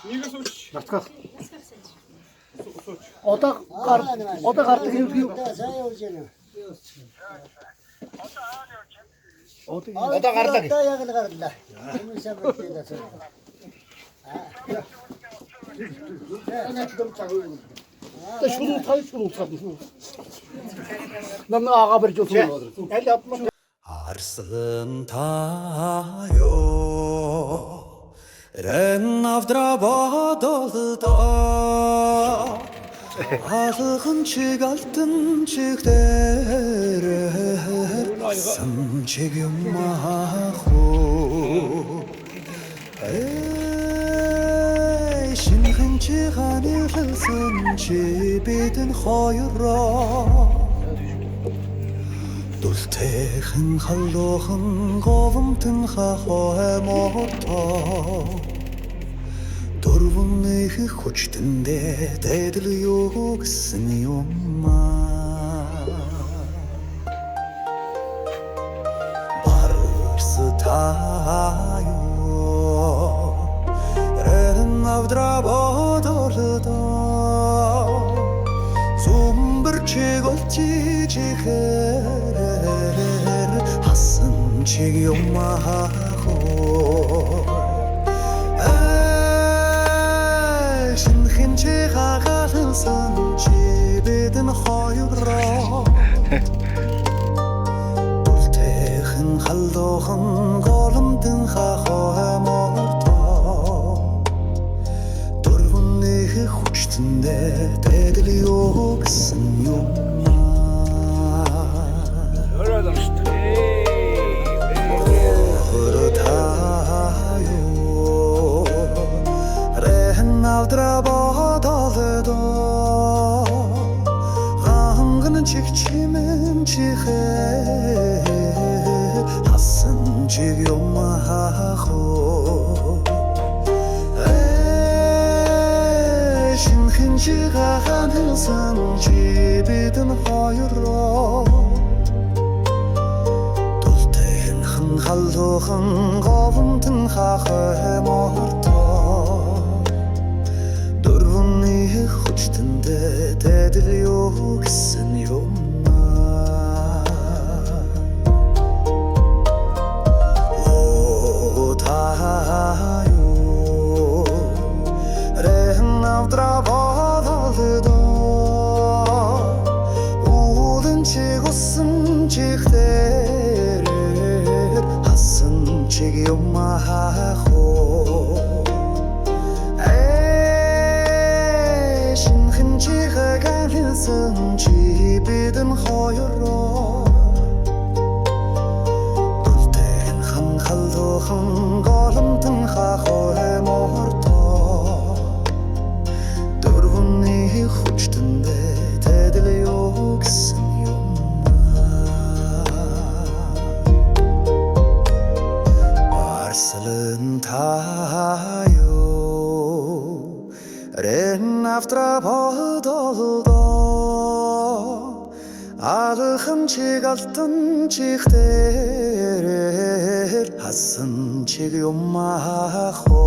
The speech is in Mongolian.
Нийгээс үуч. Нацгах. Одоо гардаг юм. Сайн явж байна. Одоо гарлаа. Одоо яг л гарлаа. Өмнө сайн мэдээ даа. Тэ шууд тайж шууд цаадсан. Намна ага барьж үзсэн. Аль апман Арслан таяо рэн авдрабадолда алхан чиг алтан чигдэр сан чиг юмаху шинхэн чиганы хэлсэн чи бидэн хоёроо Дултэйхэн халуухан говомтэн хахой морто Дөрвөн их хүчтэндээ дэдэл юу гэсэн юм Барс таяо рэн авдрабодолдо Сумбэрчиг олчичихээ Хасан чиг юмахо шинхэн чи хагалсан чи бидэн хоёроо Дултэйхэн халуухан голомтэн хахой морто Дөрвөн их хүчтэндээ дэдэл юу гэсэн юм Авдрабадолдо ханган чигчимэн чихээ хасан чиг юмахо шинхэн чигахан хэлсэн чи бидэн хоёроо Дултэйхэн халуухан говомтэн хахой морто хүчтэндээ дэдэл юу гэсэн юм О таяо рэн авдрабадолдо уулын чиг усан чихдэр хасан чиг юмахо чи бидэн хоёроо Дултэйхэн халуухан голомтэн хахой морто Дөрвөн их хүчтэндээ дэдэл юу гэсэн юм Арслан таяо рэн авдрабадолдо алхан чиг алтан чихдэр хасан чиг юмахо